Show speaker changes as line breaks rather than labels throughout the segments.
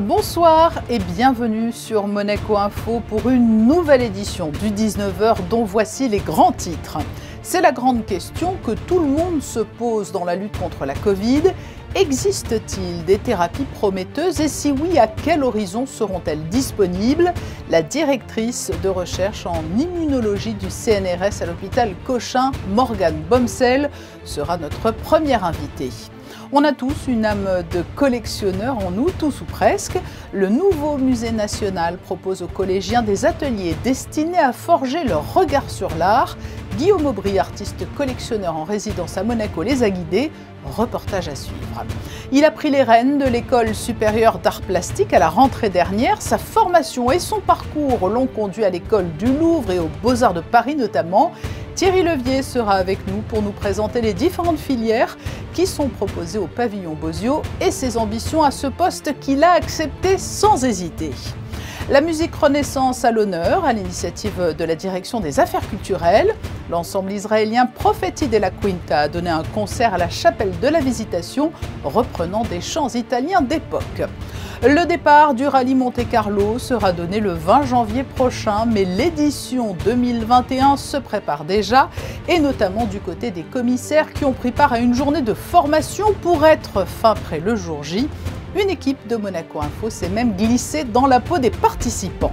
Bonsoir et bienvenue sur Monaco Info pour une nouvelle édition du 19h dont voici les grands titres. C'est la grande question que tout le monde se pose dans la lutte contre la Covid. Existe-t-il des thérapies prometteuses et si oui, à quel horizon seront-elles disponibles? La directrice de recherche en immunologie du CNRS à l'hôpital Cochin, Morgane Bomsel, sera notre première invitée. On a tous une âme de collectionneur en nous, tous ou presque. Le nouveau musée national propose aux collégiens des ateliers destinés à forger leur regard sur l'art. Guillaume Aubry, artiste collectionneur en résidence à Monaco, les a guidés. Reportage à suivre. Il a pris les rênes de l'école supérieure d'art plastique à la rentrée dernière. Sa formation et son parcours l'ont conduit à l'école du Louvre et aux Beaux-Arts de Paris notamment. Thierry Levier sera avec nous pour nous présenter les différentes filières qui sont proposées au pavillon Bozio et ses ambitions à ce poste qu'il a accepté sans hésiter. La musique Renaissance à l'honneur, à l'initiative de la direction des affaires culturelles. L'ensemble israélien Profeti della Quinta a donné un concert à la chapelle de la Visitation, reprenant des chants italiens d'époque. Le départ du rallye Monte-Carlo sera donné le 20 janvier prochain, mais l'édition 2021 se prépare déjà, et notamment du côté des commissaires qui ont pris part à une journée de formation pour être fin prêt le jour J. Une équipe de Monaco Info s'est même glissée dans la peau des participants.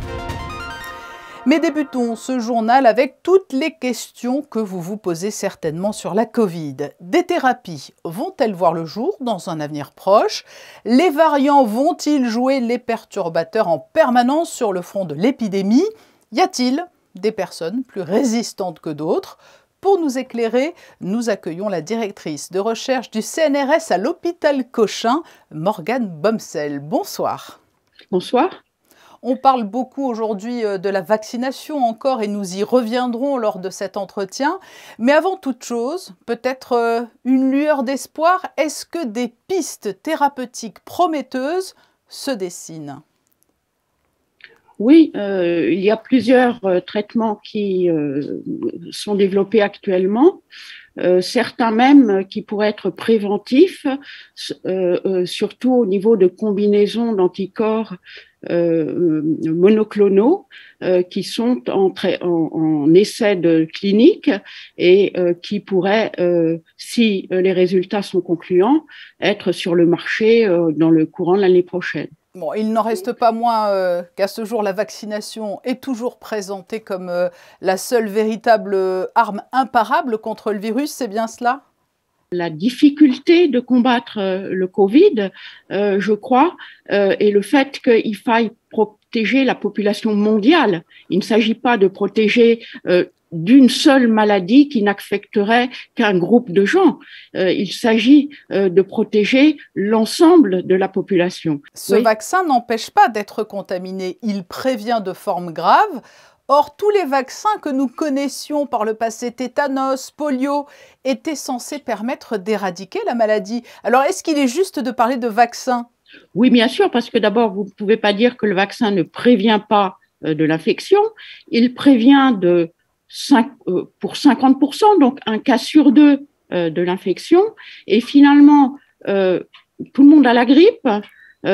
Mais débutons ce journal avec toutes les questions que vous vous posez certainement sur la Covid. Des thérapies vont-elles voir le jour dans un avenir proche? Les variants vont-ils jouer les perturbateurs en permanence sur le front de l'épidémie? Y a-t-il des personnes plus résistantes que d'autres? Pour nous éclairer, nous accueillons la directrice de recherche du CNRS à l'hôpital Cochin, Morgane Bomsel. Bonsoir.
Bonsoir.
On parle beaucoup aujourd'hui de la vaccination encore et nous y reviendrons lors de cet entretien. Mais avant toute chose, peut-être une lueur d'espoir, est-ce que des pistes thérapeutiques prometteuses se dessinent ?
Oui, il y a plusieurs traitements qui sont développés actuellement. Certains même qui pourraient être préventifs, surtout au niveau de combinaisons d'anticorps monoclonaux qui sont en essai clinique et qui pourraient, si les résultats sont concluants, être sur le marché dans le courant de l'année prochaine.
Bon, il n'en reste pas moins qu'à ce jour, la vaccination est toujours présentée comme la seule véritable arme imparable contre le virus, c'est bien cela ?
La difficulté de combattre le Covid, je crois, et le fait qu'il faille protéger la population mondiale. Il ne s'agit pas de protéger d'une seule maladie qui n'affecterait qu'un groupe de gens. Il s'agit de protéger l'ensemble de la population.
Ce vaccin n'empêche pas d'être contaminé, il prévient de formes graves. Or, tous les vaccins que nous connaissions par le passé, tétanos, polio, étaient censés permettre d'éradiquer la maladie. Alors, est-ce qu'il est juste de parler de vaccin ?
Oui, bien sûr, parce que d'abord, vous ne pouvez pas dire que le vaccin ne prévient pas de l'infection. Il prévient pour 50%, donc un cas sur deux de l'infection. Et finalement, tout le monde a la grippe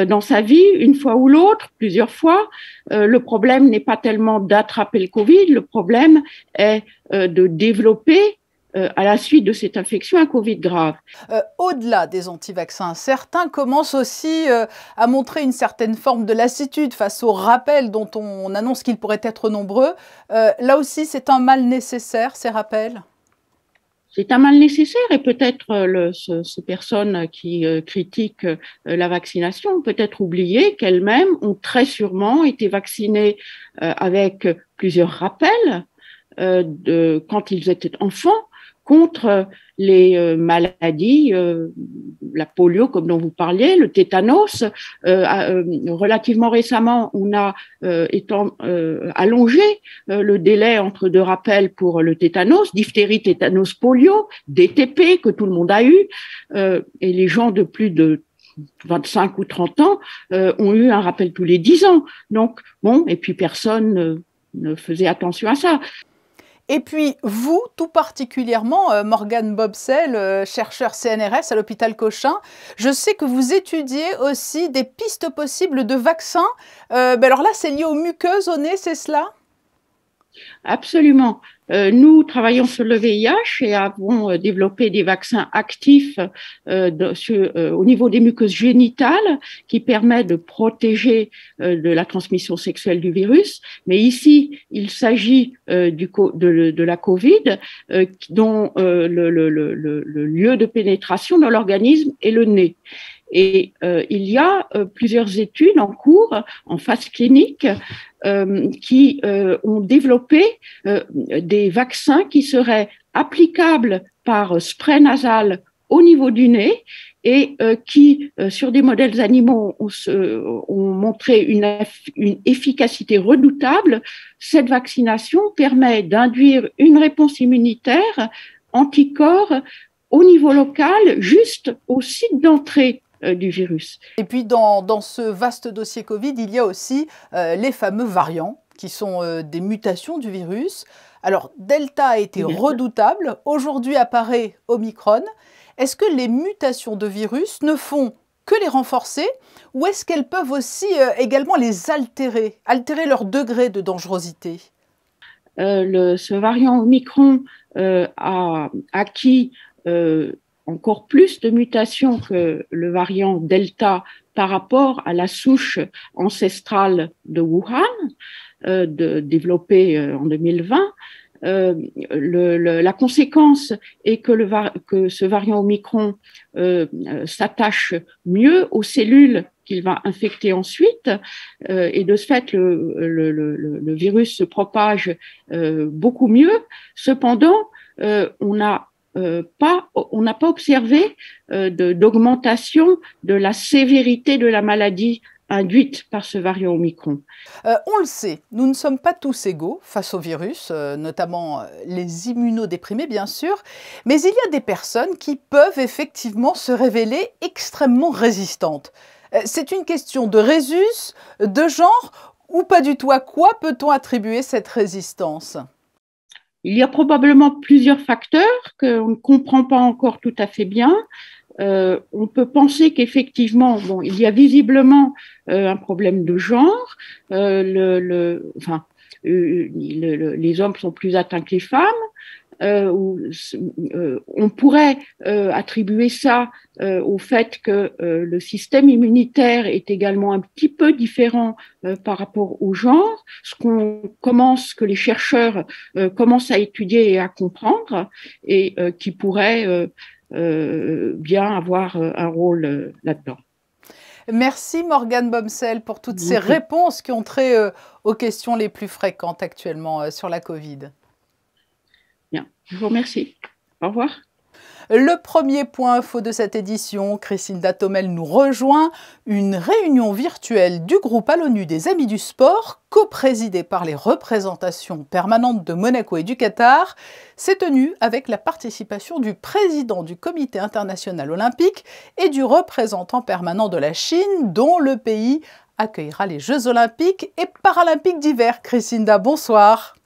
dans sa vie, une fois ou l'autre, plusieurs fois. Le problème n'est pas tellement d'attraper le Covid, le problème est de développer à la suite de cette infection un Covid grave.
Au-delà des anti-vaccins, certains commencent aussi à montrer une certaine forme de lassitude face aux rappels dont on annonce qu'ils pourraient être nombreux. Là aussi, c'est un mal nécessaire, ces rappels ?
C'est un mal nécessaire et peut-être ces personnes qui critiquent la vaccination ont peut-être oublié qu'elles-mêmes ont très sûrement été vaccinées avec plusieurs rappels quand ils étaient enfants contre les maladies, la polio comme dont vous parliez, le tétanos. Relativement récemment, on a allongé le délai entre deux rappels pour le tétanos, diphtérie, tétanos, polio, DTP que tout le monde a eu, et les gens de plus de 25 ou 30 ans ont eu un rappel tous les 10 ans. Donc, bon, et puis personne ne faisait attention à ça.
Et puis vous, tout particulièrement, Morgane Bobsell, chercheur CNRS à l'hôpital Cochin, je sais que vous étudiez aussi des pistes possibles de vaccins. Alors là, c'est lié aux muqueuses au nez, c'est cela?
Absolument. Nous travaillons sur le VIH et avons développé des vaccins actifs au niveau des muqueuses génitales qui permettent de protéger de la transmission sexuelle du virus. Mais ici, il s'agit de la COVID dont le lieu de pénétration dans l'organisme est le nez. Et il y a plusieurs études en cours, en phase clinique, qui ont développé des vaccins qui seraient applicables par spray nasal au niveau du nez et qui, sur des modèles animaux, ont montré une efficacité redoutable. Cette vaccination permet d'induire une réponse immunitaire anticorps au niveau local, juste au site d'entrée du virus.
Et puis dans ce vaste dossier Covid, il y a aussi les fameux variants qui sont des mutations du virus. Alors Delta a été redoutable, aujourd'hui apparaît Omicron. Est-ce que les mutations de virus ne font que les renforcer ou est-ce qu'elles peuvent aussi également les altérer leur degré de dangerosité?
Ce variant Omicron a acquis encore plus de mutations que le variant Delta par rapport à la souche ancestrale de Wuhan, développée en 2020. La conséquence est que ce variant Omicron s'attache mieux aux cellules qu'il va infecter ensuite, et de ce fait, le virus se propage beaucoup mieux. Cependant, on n'a pas observé d'augmentation de la sévérité de la maladie induite par ce variant Omicron.
On le sait, nous ne sommes pas tous égaux face au virus, notamment les immunodéprimés bien sûr, mais il y a des personnes qui peuvent effectivement se révéler extrêmement résistantes. C'est une question de résus, de genre ou pas du tout? À quoi peut-on attribuer cette résistance?
Il y a probablement plusieurs facteurs qu'on ne comprend pas encore tout à fait bien. On peut penser qu'effectivement, il y a visiblement un problème de genre. Les hommes sont plus atteints que les femmes. On pourrait attribuer ça au fait que le système immunitaire est également un petit peu différent par rapport au genre, que les chercheurs commencent à étudier et à comprendre, et qui pourrait bien avoir un rôle là-dedans.
Merci Morgane Bobsell pour toutes ces réponses qui ont trait aux questions les plus fréquentes actuellement sur la Covid.
Bien, je vous remercie. Au revoir.
Le premier point info de cette édition, Christine Datomel nous rejoint. Une réunion virtuelle du groupe à l'ONU des Amis du Sport, coprésidée par les représentations permanentes de Monaco et du Qatar, s'est tenue avec la participation du président du Comité international olympique et du représentant permanent de la Chine, dont le pays accueillera les Jeux olympiques et paralympiques d'hiver. Christine Da, bonsoir.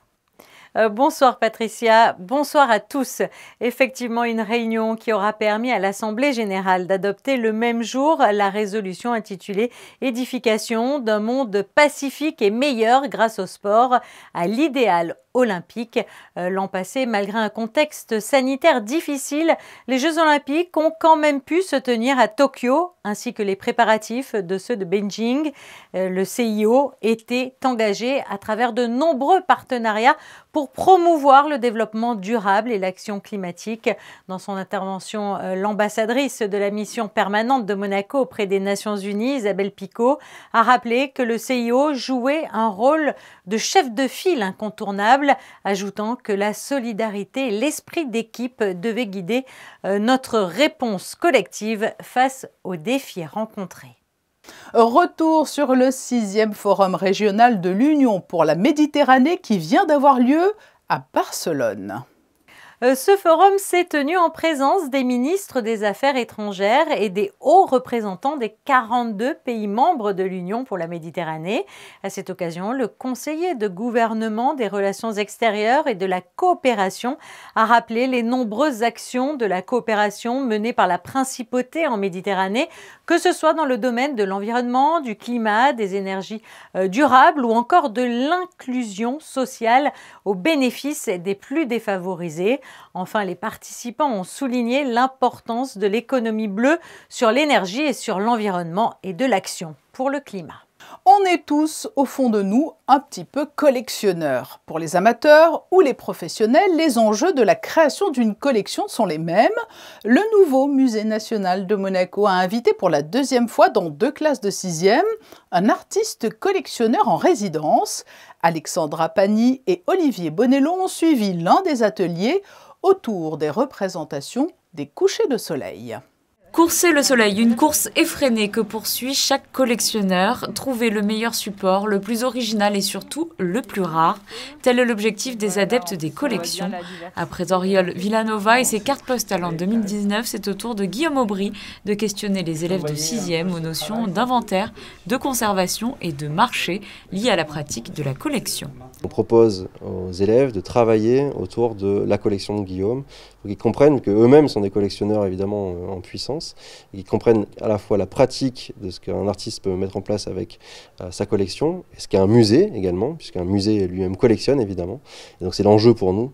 Bonsoir Patricia, bonsoir à tous. Effectivement, une réunion qui aura permis à l'Assemblée générale d'adopter le même jour la résolution intitulée « Édification d'un monde pacifique et meilleur grâce au sport à l'idéal olympique ». L'an passé, malgré un contexte sanitaire difficile, les Jeux olympiques ont quand même pu se tenir à Tokyo, ainsi que les préparatifs de ceux de Beijing. Le CIO était engagé à travers de nombreux partenariats pour promouvoir le développement durable et l'action climatique. Dans son intervention, l'ambassadrice de la mission permanente de Monaco auprès des Nations Unies, Isabelle Picot, a rappelé que le CIO jouait un rôle de chef de file incontournable, ajoutant que la solidarité et l'esprit d'équipe devaient guider notre réponse collective face aux défis rencontrés.
Retour sur le 6e forum régional de l'Union pour la Méditerranée qui vient d'avoir lieu à Barcelone.
Ce forum s'est tenu en présence des ministres des Affaires étrangères et des hauts représentants des 42 pays membres de l'Union pour la Méditerranée. À cette occasion, le conseiller de gouvernement des relations extérieures et de la coopération a rappelé les nombreuses actions de la coopération menées par la principauté en Méditerranée, que ce soit dans le domaine de l'environnement, du climat, des énergies durables ou encore de l'inclusion sociale au bénéfice des plus défavorisés. Enfin, les participants ont souligné l'importance de l'économie bleue sur l'énergie et sur l'environnement et de l'action pour le climat.
On est tous, au fond de nous, un petit peu collectionneurs. Pour les amateurs ou les professionnels, les enjeux de la création d'une collection sont les mêmes. Le nouveau Musée national de Monaco a invité pour la deuxième fois dans 2 classes de 6e un artiste collectionneur en résidence. Alexandra Pani et Olivier Bonello ont suivi l'un des ateliers autour des représentations des couchers de soleil.
Courser le soleil, une course effrénée que poursuit chaque collectionneur. Trouver le meilleur support, le plus original et surtout le plus rare. Tel est l'objectif des adeptes des collections. Après Oriol Villanova et ses cartes postales en 2019, c'est au tour de Guillaume Aubry de questionner les élèves de 6e aux notions d'inventaire, de conservation et de marché liées à la pratique de la collection.
On propose aux élèves de travailler autour de la collection de Guillaume pour qu'ils comprennent qu'eux-mêmes sont des collectionneurs évidemment en puissance et qu'ils comprennent à la fois la pratique de ce qu'un artiste peut mettre en place avec sa collection et ce qu'est un musée également, puisqu'un musée lui-même collectionne évidemment. Et donc c'est l'enjeu pour nous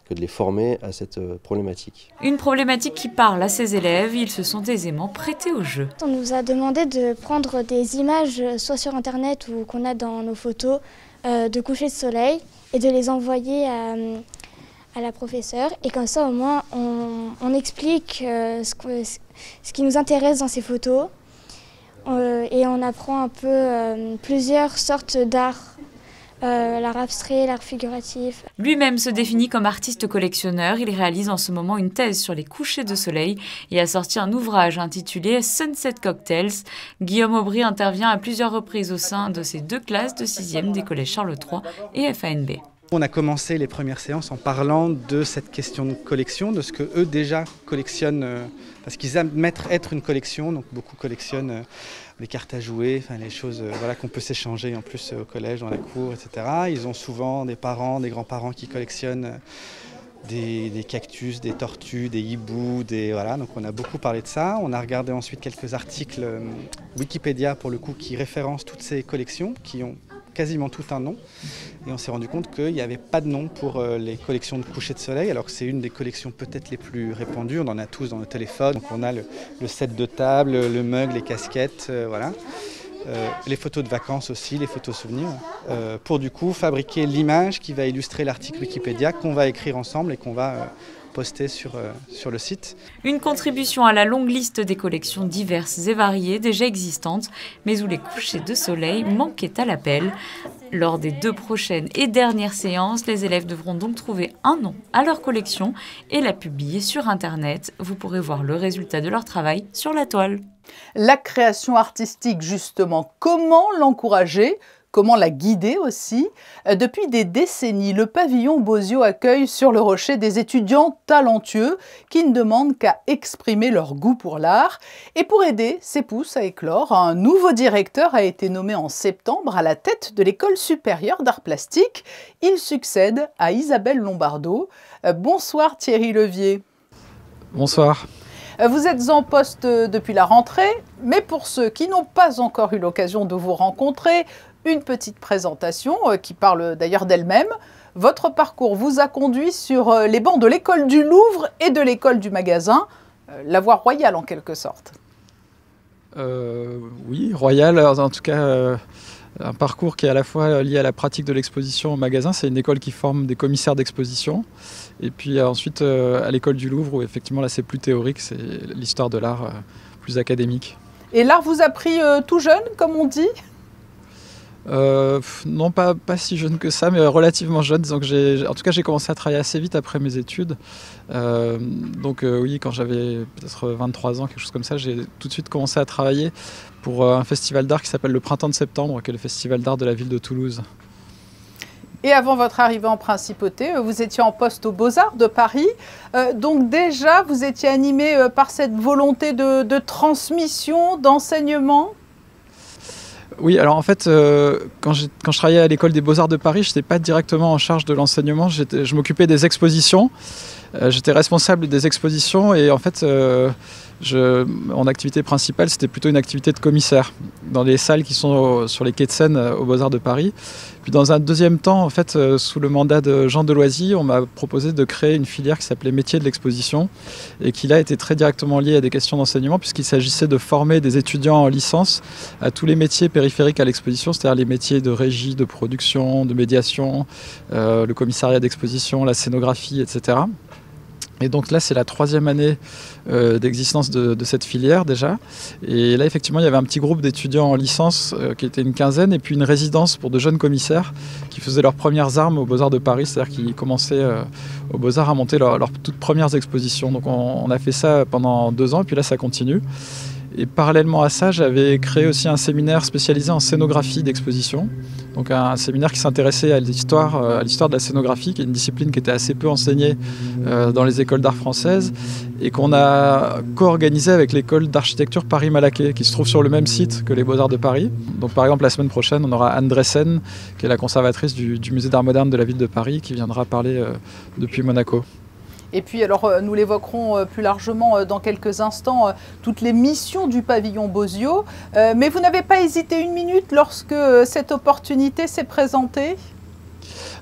que de les former à cette problématique.
Une problématique qui parle à ces élèves, ils se sont aisément prêtés au jeu.
On nous a demandé de prendre des images soit sur internet ou qu'on a dans nos photos de coucher de soleil et de les envoyer à la professeure. Et comme ça, au moins, on explique ce qui nous intéresse dans ces photos et on apprend un peu plusieurs sortes d'art. L'art abstrait, l'art figuratif.
Lui-même se définit comme artiste collectionneur. Il réalise en ce moment une thèse sur les couchers de soleil et a sorti un ouvrage intitulé Sunset Cocktails. Guillaume Aubry intervient à plusieurs reprises au sein de ces 2 classes de 6e des collèges Charles III et FANB.
On a commencé les premières séances en parlant de cette question de collection, de ce que eux déjà collectionnent, parce qu'ils admettent être une collection, donc beaucoup collectionnent les cartes à jouer, enfin les choses voilà, qu'on peut s'échanger en plus au collège, dans la cour, etc. Ils ont souvent des parents, des grands-parents qui collectionnent des cactus, des tortues, des hiboux, voilà. Donc on a beaucoup parlé de ça. On a regardé ensuite quelques articles Wikipédia pour le coup qui référencent toutes ces collections qui ont quasiment tout un nom. Et on s'est rendu compte qu'il n'y avait pas de nom pour les collections de couchers de soleil, alors que c'est une des collections peut-être les plus répandues. On en a tous dans nos téléphones. Donc on a le set de table, le mug, les casquettes, voilà. Les photos de vacances aussi, les photos souvenirs, pour du coup fabriquer l'image qui va illustrer l'article Wikipédia qu'on va écrire ensemble et qu'on va poster sur le site.
Une contribution à la longue liste des collections diverses et variées déjà existantes, mais où les couchers de soleil manquaient à l'appel. Lors des 2 prochaines et dernières séances, les élèves devront donc trouver un nom à leur collection et la publier sur Internet. Vous pourrez voir le résultat de leur travail sur la toile.
La création artistique, justement, comment l'encourager ? Comment la guider aussi? Depuis des décennies, le pavillon Bozio accueille sur le Rocher des étudiants talentueux qui ne demandent qu'à exprimer leur goût pour l'art. Et pour aider ces pousses à éclore, un nouveau directeur a été nommé en septembre à la tête de l'École supérieure d'art plastique. Il succède à Isabelle Lombardo. Bonsoir Thierry Levier.
Bonsoir.
Vous êtes en poste depuis la rentrée, mais pour ceux qui n'ont pas encore eu l'occasion de vous rencontrer, une petite présentation qui parle d'ailleurs d'elle-même. Votre parcours vous a conduit sur les bancs de l'école du Louvre et de l'école du Magasin, la voie royale en quelque sorte.
Oui, royale, en tout cas un parcours qui est à la fois lié à la pratique de l'exposition au Magasin. C'est une école qui forme des commissaires d'exposition. Et puis ensuite à l'école du Louvre où effectivement là c'est plus théorique, c'est l'histoire de l'art plus académique.
Et l'art vous a pris tout jeune, comme on dit ?
Non, pas si jeune que ça, mais relativement jeune. Disons que en tout cas, j'ai commencé à travailler assez vite après mes études. Donc oui, quand j'avais peut-être 23 ans, quelque chose comme ça, j'ai tout de suite commencé à travailler pour un festival d'art qui s'appelle le Printemps de Septembre, qui est le festival d'art de la ville de Toulouse.
Et avant votre arrivée en principauté, vous étiez en poste aux Beaux-Arts de Paris. Donc déjà, vous étiez animé par cette volonté de transmission, d'enseignement?
Oui, alors en fait, quand je travaillais à l'école des Beaux-Arts de Paris, je n'étais pas directement en charge de l'enseignement, je m'occupais des expositions. J'étais responsable des expositions et en fait, mon activité principale, c'était plutôt une activité de commissaire dans les salles qui sont sur les quais de Seine aux Beaux-Arts de Paris. Puis dans un deuxième temps, en fait, sous le mandat de Jean Deloisy, on m'a proposé de créer une filière qui s'appelait métier de l'exposition et qui là était très directement liée à des questions d'enseignement puisqu'il s'agissait de former des étudiants en licence à tous les métiers périphériques à l'exposition, c'est-à-dire les métiers de régie, de production, de médiation, le commissariat d'exposition, la scénographie, etc. Et donc là, c'est la 3e année d'existence de cette filière déjà. Et là, effectivement, il y avait un petit groupe d'étudiants en licence qui était une quinzaine, et puis une résidence pour de jeunes commissaires qui faisaient leurs premières armes aux Beaux-Arts de Paris, c'est-à-dire qui commençaient aux Beaux-Arts à monter leurs toutes premières expositions. Donc on a fait ça pendant 2 ans, et puis là, ça continue. Et parallèlement à ça, j'avais créé aussi un séminaire spécialisé en scénographie d'exposition. Donc un séminaire qui s'intéressait à l'histoire de la scénographie, qui est une discipline qui était assez peu enseignée dans les écoles d'art françaises et qu'on a co-organisé avec l'école d'architecture Paris-Malaquais, qui se trouve sur le même site que les Beaux-Arts de Paris. Donc par exemple, la semaine prochaine, on aura Anne Dressen, qui est la conservatrice du musée d'art moderne de la ville de Paris, qui viendra parler depuis Monaco.
Et puis, alors, nous l'évoquerons plus largement dans quelques instants, toutes les missions du pavillon Bozio. Mais vous n'avez pas hésité une minute lorsque cette opportunité s'est présentée?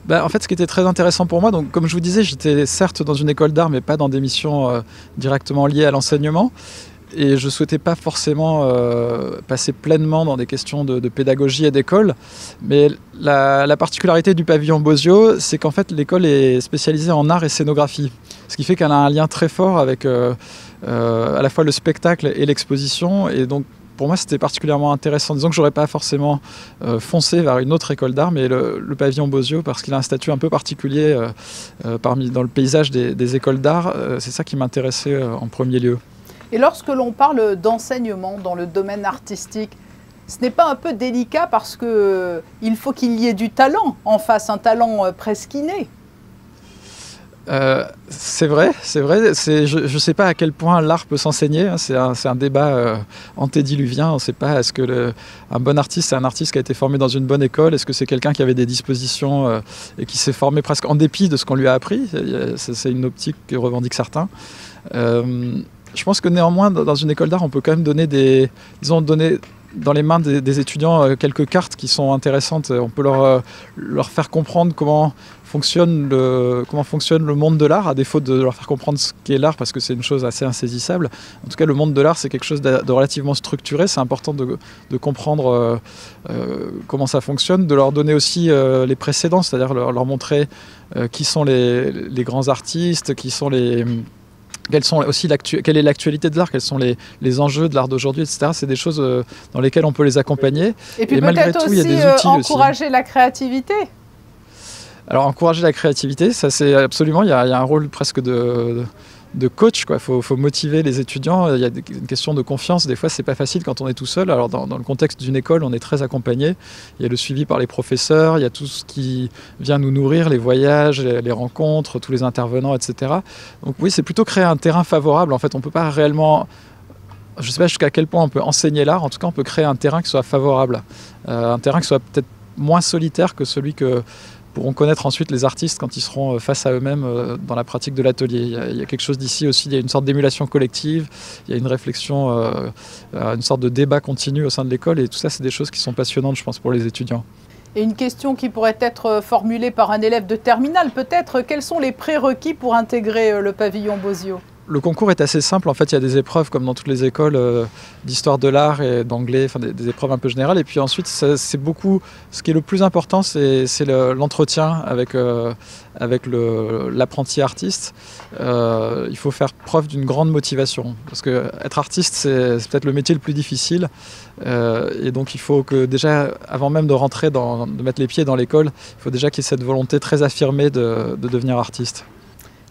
En fait, ce qui était très intéressant pour moi, donc, comme je vous disais, j'étais certes dans une école d'art, mais pas dans des missions directement liées à l'enseignement. Et je ne souhaitais pas forcément passer pleinement dans des questions de pédagogie et d'école. Mais la particularité du pavillon Bozio, c'est qu'en fait, l'école est spécialisée en art et scénographie. Ce qui fait qu'elle a un lien très fort avec à la fois le spectacle et l'exposition. Et donc, pour moi, c'était particulièrement intéressant. Disons que je n'aurais pas forcément foncé vers une autre école d'art, mais le pavillon Bozio, parce qu'il a un statut un peu particulier dans le paysage des écoles d'art, c'est ça qui m'intéressait en premier lieu.
Et lorsque l'on parle d'enseignement dans le domaine artistique, ce n'est pas un peu délicat parce qu'il faut qu'il y ait du talent en face, un talent presque inné?
C'est vrai. Je ne sais pas à quel point l'art peut s'enseigner. C'est un débat antédiluvien. On ne sait pas, est-ce que un bon artiste, c'est un artiste qui a été formé dans une bonne école? Est-ce que c'est quelqu'un qui avait des dispositions et qui s'est formé presque en dépit de ce qu'on lui a appris? C'est une optique que revendiquent certains. Je pense que néanmoins, dans une école d'art, on peut quand même donner donner dans les mains des étudiants quelques cartes qui sont intéressantes. On peut leur faire comprendre comment fonctionne le monde de l'art, à défaut de leur faire comprendre ce qu'est l'art, parce que c'est une chose assez insaisissable. En tout cas, le monde de l'art, c'est quelque chose de relativement structuré. C'est important de comprendre comment ça fonctionne, de leur donner aussi les précédents, c'est-à-dire leur montrer qui sont les grands artistes, quelle est l'actualité de l'art, quels sont les enjeux de l'art d'aujourd'hui, etc. C'est des choses dans lesquelles on peut les accompagner.
Et puis peut-être aussi encourager la créativité.
Alors encourager la créativité, ça c'est absolument, il y a un rôle presque de coach, quoi. Faut motiver les étudiants. Il y a une question de confiance. Des fois, c'est pas facile quand on est tout seul. Alors, dans le contexte d'une école, on est très accompagné. Il y a le suivi par les professeurs. Il y a tout ce qui vient nous nourrir, les voyages, les rencontres, tous les intervenants, etc. Donc oui, c'est plutôt créer un terrain favorable. En fait, on peut pas réellement... Je ne sais pas jusqu'à quel point on peut enseigner l'art. En tout cas, on peut créer un terrain qui soit favorable. Un terrain qui soit peut-être moins solitaire que celui que pourront connaître ensuite les artistes quand ils seront face à eux-mêmes dans la pratique de l'atelier. Il y a quelque chose d'ici aussi, il y a une sorte d'émulation collective, il y a une réflexion, une sorte de débat continu au sein de l'école, et tout ça, c'est des choses qui sont passionnantes, je pense, pour les étudiants.
Et une question qui pourrait être formulée par un élève de terminale, peut-être, quels sont les prérequis pour intégrer le pavillon Bozio ?
Le concours est assez simple. En fait, il y a des épreuves, comme dans toutes les écoles, d'histoire de l'art et d'anglais, enfin des épreuves un peu générales. Et puis ensuite, c'est beaucoup. Ce qui est le plus important, c'est l'entretien avec l'apprenti artiste. Il faut faire preuve d'une grande motivation. Parce que être artiste, c'est peut-être le métier le plus difficile. Et donc, il faut que déjà, avant même de rentrer, de mettre les pieds dans l'école, il faut déjà qu'il y ait cette volonté très affirmée de devenir artiste.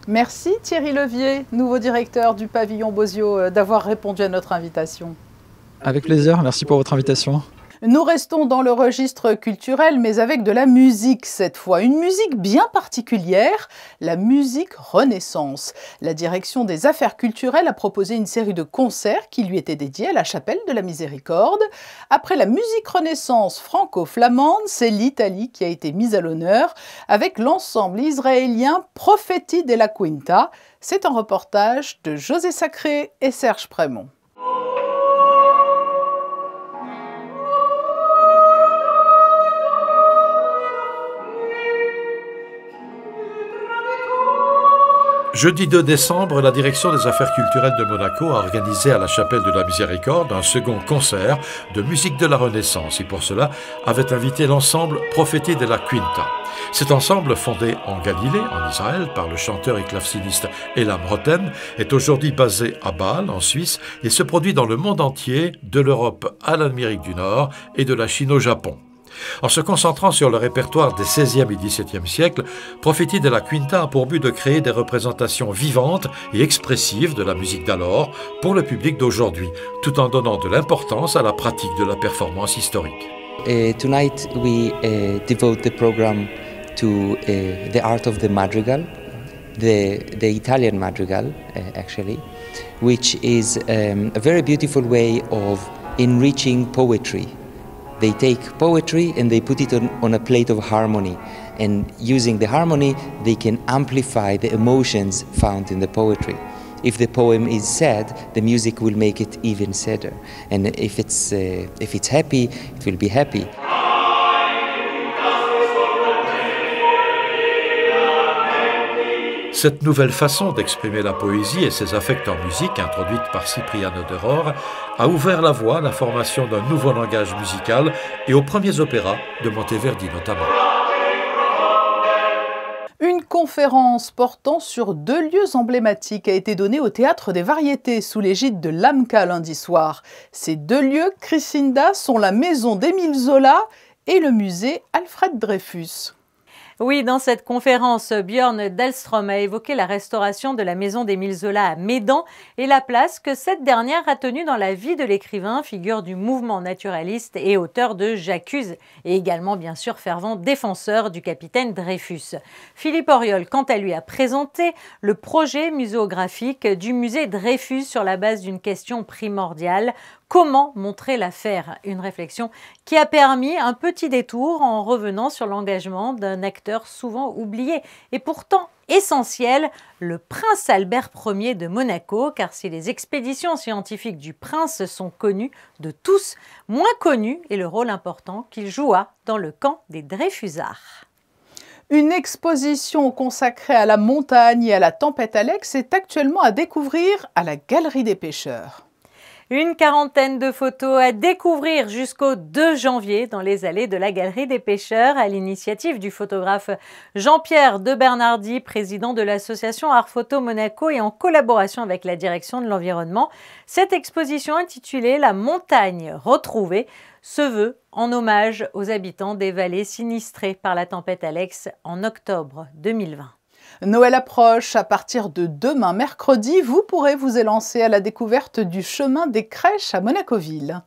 Merci Thierry Levier, nouveau directeur du pavillon Bozio, d'avoir répondu à notre invitation.
Avec plaisir, merci pour votre invitation.
Nous restons dans le registre culturel, mais avec de la musique cette fois. Une musique bien particulière, la musique Renaissance. La direction des affaires culturelles a proposé une série de concerts qui lui étaient dédiés à la chapelle de la Miséricorde. Après la musique Renaissance franco-flamande, c'est l'Italie qui a été mise à l'honneur avec l'ensemble israélien Profeti della Quinta. C'est un reportage de José Sacré et Serge Prémont.
Jeudi 2 décembre, la direction des affaires culturelles de Monaco a organisé à la chapelle de la Miséricorde un second concert de musique de la Renaissance et pour cela avait invité l'ensemble Profeti della Quinta. Cet ensemble, fondé en Galilée, en Israël, par le chanteur et claveciniste Elam Rotem, est aujourd'hui basé à Bâle, en Suisse, et se produit dans le monde entier, de l'Europe à l'Amérique du Nord et de la Chine au Japon. En se concentrant sur le répertoire des XVIe et XVIIe siècles, Profeti della Quinta a pour but de créer des représentations vivantes et expressives de la musique d'alors pour le public d'aujourd'hui, tout en donnant de l'importance à la pratique de la performance historique.
Tonight we devote the program to the art of the madrigal, the Italian madrigal actually, which is a very beautiful way of enriching poetry. They take poetry and they put it on a plate of harmony, and using the harmony they can amplify the emotions found in the poetry. If the poem is sad, the music will make it even sadder, and if it's happy, it will be happy.
Cette nouvelle façon d'exprimer la poésie et ses affects en musique, introduite par Cipriano de Rore, a ouvert la voie à la formation d'un nouveau langage musical et aux premiers opéras de Monteverdi notamment.
Une conférence portant sur 2 lieux emblématiques a été donnée au Théâtre des Variétés sous l'égide de l'AMCA lundi soir. Ces 2 lieux, Crissinda, sont la maison d'Émile Zola et le musée Alfred Dreyfus.
Oui, dans cette conférence, Björn Dahlström a évoqué la restauration de la maison d'Émile Zola à Médan et la place que cette dernière a tenue dans la vie de l'écrivain, figure du mouvement naturaliste et auteur de J'accuse, et également bien sûr fervent défenseur du capitaine Dreyfus. Philippe Auriol, quant à lui, a présenté le projet muséographique du musée Dreyfus sur la base d'une question primordiale. Comment montrer l'affaire? Une réflexion qui a permis un petit détour en revenant sur l'engagement d'un acteur souvent oublié et pourtant essentiel, le prince Albert Ier de Monaco, car si les expéditions scientifiques du prince sont connues de tous, moins connu est le rôle important qu'il joua dans le camp des Dreyfusards.
Une exposition consacrée à la montagne et à la tempête Alex est actuellement à découvrir à la Galerie des Pêcheurs.
Une quarantaine de photos à découvrir jusqu'au 2 janvier dans les allées de la Galerie des Pêcheurs à l'initiative du photographe Jean-Pierre de Bernardi, président de l'association Art Photo Monaco et en collaboration avec la direction de l'environnement. Cette exposition intitulée « La montagne retrouvée » se veut en hommage aux habitants des vallées sinistrées par la tempête Alex en octobre 2020.
Noël approche. À partir de demain, mercredi, vous pourrez vous élancer à la découverte du chemin des crèches à Monacoville.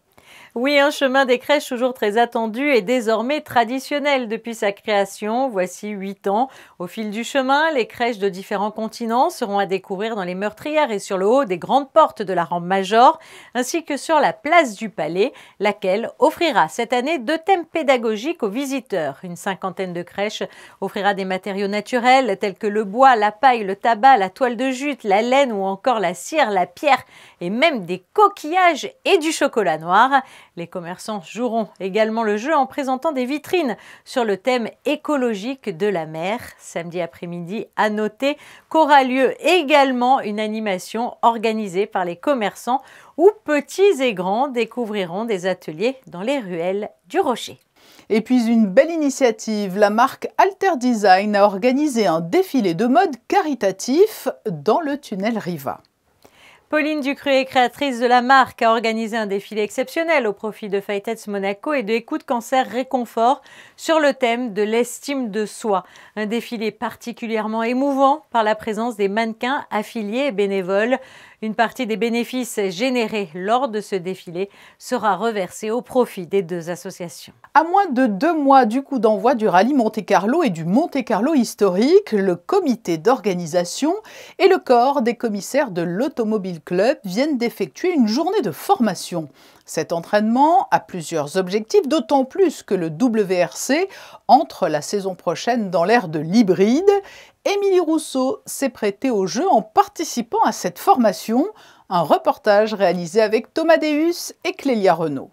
Oui, un chemin des crèches toujours très attendu et désormais traditionnel depuis sa création, voici 8 ans. Au fil du chemin, les crèches de différents continents seront à découvrir dans les meurtrières et sur le haut des grandes portes de la rampe Major, ainsi que sur la place du Palais, laquelle offrira cette année 2 thèmes pédagogiques aux visiteurs. Une 50aine de crèches offrira des matériaux naturels tels que le bois, la paille, le tabac, la toile de jute, la laine ou encore la cire, la pierre et même des coquillages et du chocolat noir. Les commerçants joueront également le jeu en présentant des vitrines sur le thème écologique de la mer. Samedi après-midi, à noter qu'aura lieu également une animation organisée par les commerçants où petits et grands découvriront des ateliers dans les ruelles du Rocher.
Et puis une belle initiative, la marque Alter Design a organisé un défilé de mode caritatif dans le tunnel Riva.
Pauline Ducruet, créatrice de la marque, a organisé un défilé exceptionnel au profit de Fightets Monaco et de Écoute Cancer Réconfort sur le thème de l'estime de soi. Un défilé particulièrement émouvant par la présence des mannequins affiliés et bénévoles. Une partie des bénéfices générés lors de ce défilé sera reversée au profit des deux associations.
À moins de 2 mois du coup d'envoi du rallye Monte-Carlo et du Monte-Carlo historique, le comité d'organisation et le corps des commissaires de l'Automobile Club viennent d'effectuer une journée de formation. Cet entraînement a plusieurs objectifs, d'autant plus que le WRC entre la saison prochaine dans l'ère de l'hybride. Émilie Rousseau s'est prêtée au jeu en participant à cette formation. Un reportage réalisé avec Thomas Deus et Clélia Renaud.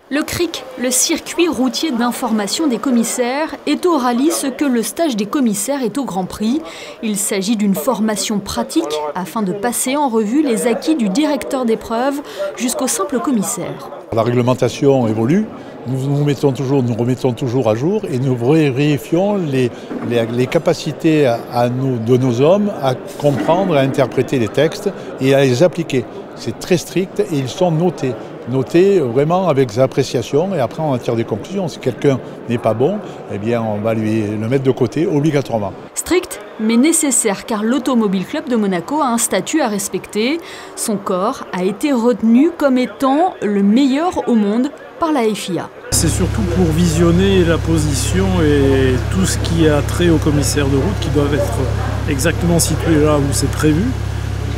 Le CRIC, le circuit routier d'information des commissaires, est au rallye ce que le stage des commissaires est au Grand Prix. Il s'agit d'une formation pratique afin de passer en revue les acquis du directeur d'épreuve jusqu'au simple commissaire.
La réglementation évolue, nous remettons toujours à jour et nous vérifions les capacités de nos hommes à comprendre, à interpréter les textes et à les appliquer. C'est très strict et ils sont notés vraiment avec des appréciations et après on en tire des conclusions. Si quelqu'un n'est pas bon, eh bien on va le mettre de côté obligatoirement.
Strict mais nécessaire car l'Automobile Club de Monaco a un statut à respecter. Son corps a été retenu comme étant le meilleur au monde par la FIA.
C'est surtout pour visionner la position et tout ce qui a trait aux commissaires de route qui doivent être exactement situés là où c'est prévu.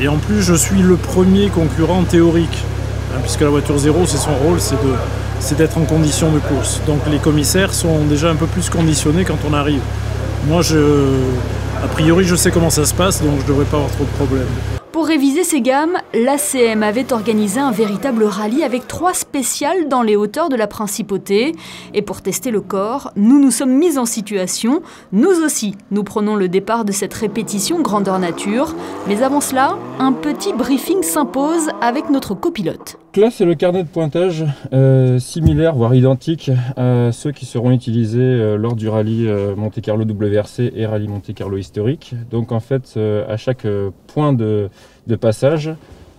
Et en plus je suis le premier concurrent théorique. Puisque la voiture zéro, c'est son rôle, c'est d'être en condition de course. Donc les commissaires sont déjà un peu plus conditionnés quand on arrive. Moi, a priori, je sais comment ça se passe, donc je ne devrais pas avoir trop de problèmes.
Pour réviser ses gammes, l'ACM avait organisé un véritable rallye avec 3 spéciales dans les hauteurs de la Principauté. Et pour tester le corps, nous nous sommes mis en situation. Nous aussi, nous prenons le départ de cette répétition grandeur nature. Mais avant cela, un petit briefing s'impose avec notre copilote.
Là, c'est le carnet de pointage similaire, voire identique à ceux qui seront utilisés lors du rallye Monte-Carlo WRC et rallye Monte-Carlo historique. Donc en fait, à chaque point de passage,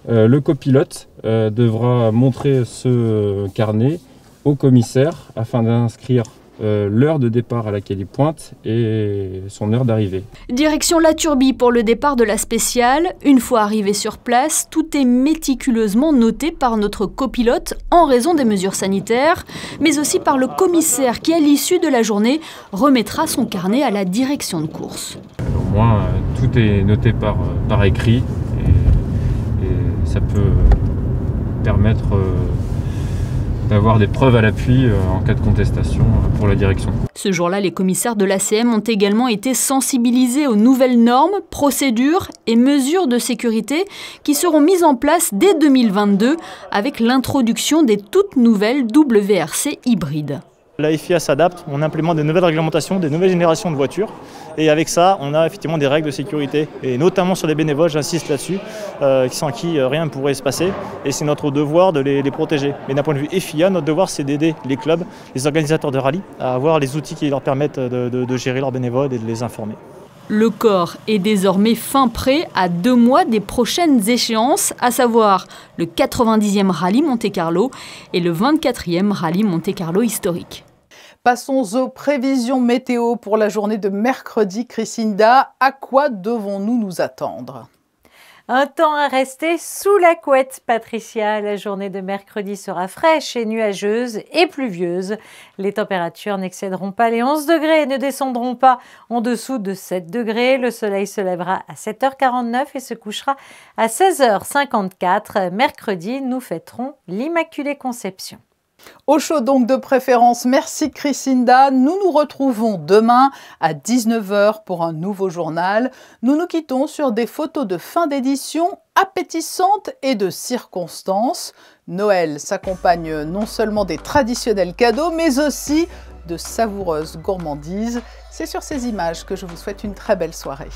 le copilote devra montrer ce carnet au commissaire afin d'inscrire l'heure de départ à laquelle il pointe et son heure d'arrivée.
Direction La Turbie pour le départ de la spéciale. Une fois arrivé sur place, tout est méticuleusement noté par notre copilote en raison des mesures sanitaires, mais aussi par le commissaire qui, à l'issue de la journée, remettra son carnet à la direction de course.
Au moins, tout est noté par écrit et ça peut permettre d'avoir des preuves à l'appui en cas de contestation pour la direction.
Ce jour-là, les commissaires de l'ACM ont également été sensibilisés aux nouvelles normes, procédures et mesures de sécurité qui seront mises en place dès 2022 avec l'introduction des toutes nouvelles WRC hybrides.
La FIA s'adapte, on implémente des nouvelles réglementations, des nouvelles générations de voitures. Et avec ça, on a effectivement des règles de sécurité. Et notamment sur les bénévoles, j'insiste là-dessus, sans qui rien ne pourrait se passer. Et c'est notre devoir de les protéger. Mais d'un point de vue FIA, notre devoir, c'est d'aider les clubs, les organisateurs de rallye, à avoir les outils qui leur permettent de gérer leurs bénévoles et de les informer.
Le corps est désormais fin prêt à 2 mois des prochaines échéances, à savoir le 90e rallye Monte-Carlo et le 24e rallye Monte-Carlo historique.
Passons aux prévisions météo pour la journée de mercredi. Crisinda, à quoi devons-nous nous attendre ?
Un temps à rester sous la couette, Patricia. La journée de mercredi sera fraîche et nuageuse et pluvieuse. Les températures n'excéderont pas les 11 degrés et ne descendront pas en dessous de 7 degrés. Le soleil se lèvera à 7h49 et se couchera à 16h54. Mercredi, nous fêterons l'Immaculée Conception.
Au chaud donc de préférence, merci Crisinda. Nous nous retrouvons demain à 19h pour un nouveau journal. Nous nous quittons sur des photos de fin d'édition appétissantes et de circonstances. Noël s'accompagne non seulement des traditionnels cadeaux, mais aussi de savoureuses gourmandises. C'est sur ces images que je vous souhaite une très belle soirée.